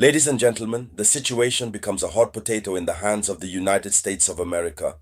Ladies and gentlemen, the situation becomes a hot potato in the hands of the United States of America.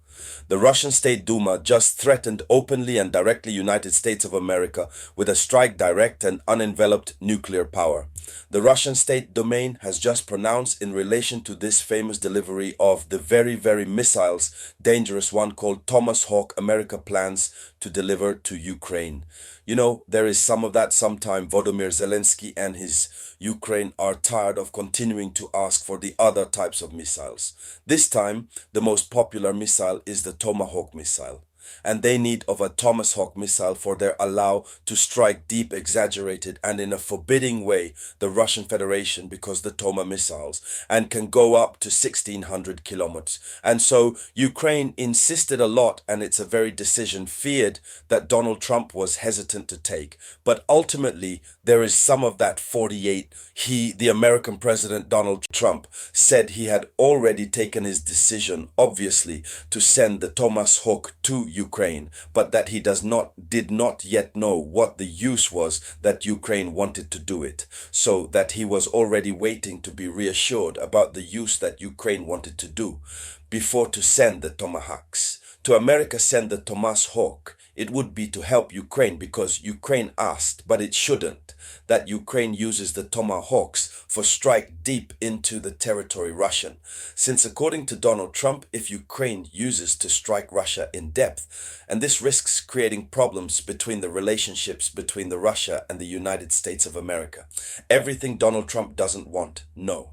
The Russian State Duma just threatened openly and directly United States of America with a strike direct and unenveloped nuclear power. The Russian state domain has just pronounced in relation to this famous delivery of the very missiles, dangerous one called Thomas Hawk America plans to deliver to Ukraine. You know, there is some of that sometime. Volodymyr Zelensky and his Ukraine are tired of continuing to ask for the other types of missiles. This time, the most popular missile is the Tomahawk missile. And they need of a Thomas Hawk missile for their allow to strike deep, exaggerated, and in a forbidding way the Russian Federation because the Toma missiles and can go up to 1600 kilometers. And so Ukraine insisted a lot, and it's a very decision feared that Donald Trump was hesitant to take. But ultimately, there is some of that 48. The American President Donald Trump said he had already taken his decision, obviously, to send the Thomas Hawk to Ukraine, but that he did not yet know what the use was that Ukraine wanted to do it. So that he was already waiting to be reassured about the use that Ukraine wanted to do before to send the Tomahawks. To America send the Thomas Hawk, it would be to help Ukraine because Ukraine asked, but it shouldn't, that Ukraine uses the Tomahawks for strike deep into the territory Russian. Since according to Donald Trump, if Ukraine uses to strike Russia in depth, and this risks creating problems between the relationships between the Russia and the United States of America. Everything Donald Trump doesn't want, no.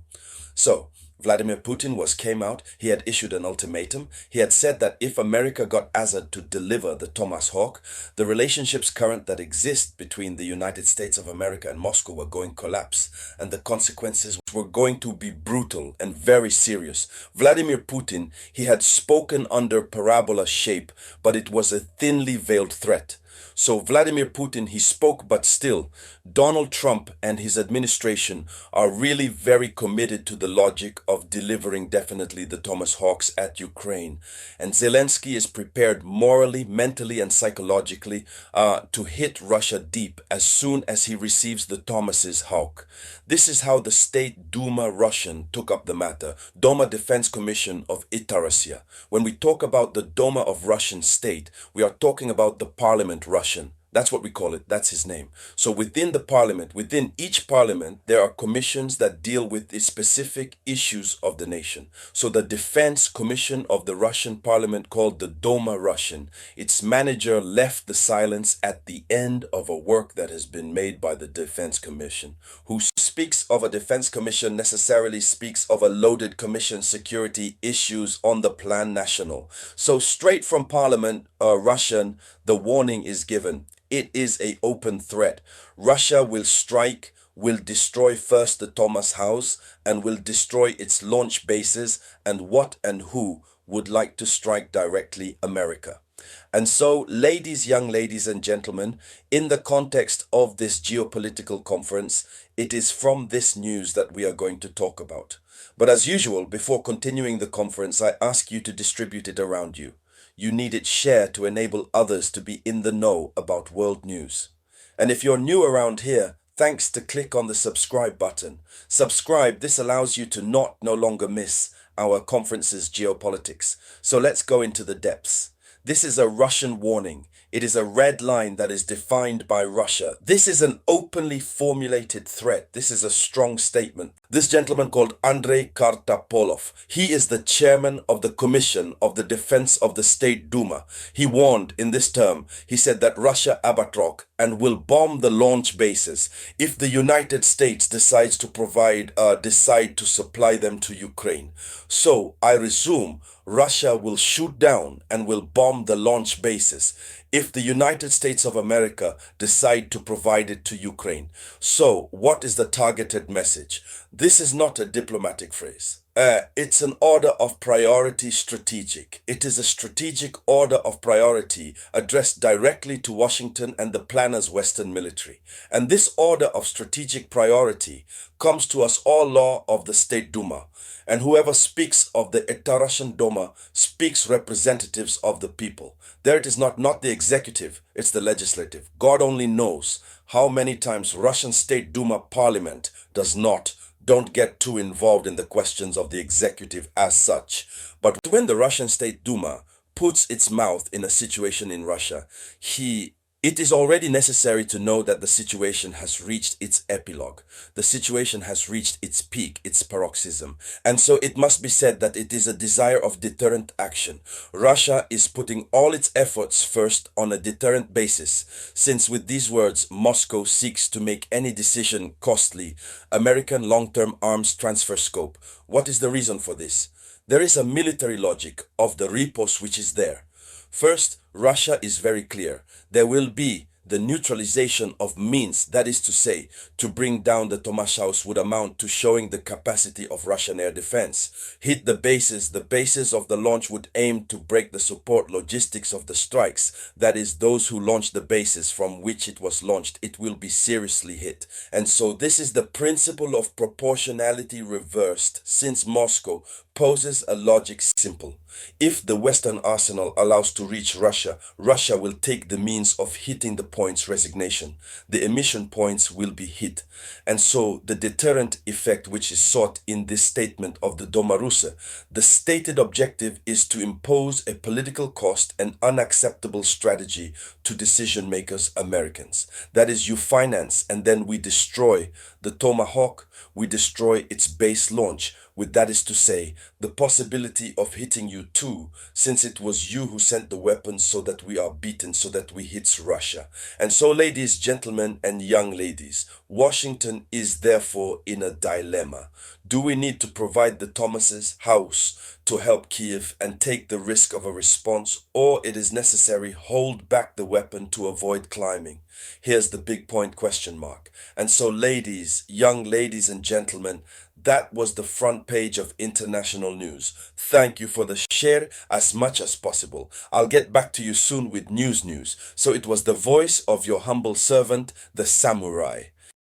So, Vladimir Putin came out, he had issued an ultimatum. He had said that if America got Assad to deliver the Thomas Hawk, the relationships current that exist between the United States of America and Moscow were going to collapse, and the consequences were going to be brutal and very serious. Vladimir Putin, he had spoken under parabola shape, but it was a thinly veiled threat. So Vladimir Putin, he spoke, but still, Donald Trump and his administration are really very committed to the logic of delivering definitely the Thomas Hawks at Ukraine. And Zelensky is prepared morally, mentally, and psychologically to hit Russia deep as soon as he receives the Thomas's Hawk. This is how the State Duma Russian took up the matter. Duma Defense Commission of Russia. When we talk about the Duma of Russian state, we are talking about the parliament Russian. That's what we call it. That's his name. So within the parliament, within each parliament, there are commissions that deal with the specific issues of the nation. So the defense commission of the Russian parliament called the Duma Russian, its manager left the silence at the end of a work that has been made by the defense commission. Who speaks of a defense commission necessarily speaks of a loaded commission security issues on the plan national. So straight from parliament, Russian, the warning is given. It is an open threat. Russia will strike, will destroy first the Thomas House, and will destroy its launch bases, and what and who would like to strike directly America. And so, young ladies and gentlemen, in the context of this geopolitical conference, it is from this news that we are going to talk about. But as usual, before continuing the conference, I ask you to distribute it around you. You need it shared to enable others to be in the know about world news. And if you're new around here, thanks to click on the subscribe button. Subscribe, this allows you to no longer miss our conference's geopolitics. So let's go into the depths. This is a Russian warning. It is a red line that is defined by Russia. This is an openly formulated threat. This is a strong statement. This gentleman called Andrei Kartapolov, he is the chairman of the Commission of the Defense of the State Duma. He warned in this term, he said that Russia abatrok and will bomb the launch bases if the United States decides to decide to supply them to Ukraine. So I resume, Russia will shoot down and will bomb the launch bases if the United States of America decide to provide it to Ukraine. So what is the targeted message? This is not a diplomatic phrase. It's an order of priority strategic. It is a strategic order of priority addressed directly to Washington and the planner's Western military. And this order of strategic priority comes to us all law of the State Duma. And whoever speaks of the Russian Duma speaks representatives of the people. There it is not the executive, it's the legislative. God only knows how many times Russian State Duma parliament does not don't get too involved in the questions of the executive as such. But when the Russian State Duma puts its mouth in a situation in Russia, it is already necessary to know that the situation has reached its epilogue. The situation has reached its peak, its paroxysm. And so it must be said that it is a desire of deterrent action. Russia is putting all its efforts first on a deterrent basis, since with these words, Moscow seeks to make any decision costly. American long-term arms transfer scope. What is the reason for this? There is a military logic of the riposte which is there. First, Russia is very clear. There will be the neutralization of means, that is to say, to bring down the Tomahawks would amount to showing the capacity of Russian air defense. Hit the bases of the launch would aim to break the support logistics of the strikes, that is, those who launched the bases from which it was launched, it will be seriously hit. And so this is the principle of proportionality reversed, since Moscow poses a logic simple. If the Western arsenal allows to reach Russia, Russia will take the means of hitting the points resignation. The emission points will be hit. And so the deterrent effect which is sought in this statement of the Doma Russe, the stated objective is to impose a political cost and unacceptable strategy to decision makers, Americans. That is, you finance and then we destroy the Tomahawk, we destroy its base launch, with, that is to say, the possibility of hitting you too, since it was you who sent the weapons so that we are beaten, so that we hit Russia. And so, ladies, gentlemen, and young ladies, Washington is therefore in a dilemma. Do we need to provide the Thomas's house to help Kiev and take the risk of a response, or it is necessary hold back the weapon to avoid climbing? Here's the big point question mark. And so, ladies, young ladies and gentlemen, that was the front page of international news. Thank you for the share as much as possible. I'll get back to you soon with news. So it was the voice of your humble servant, the Samouraï.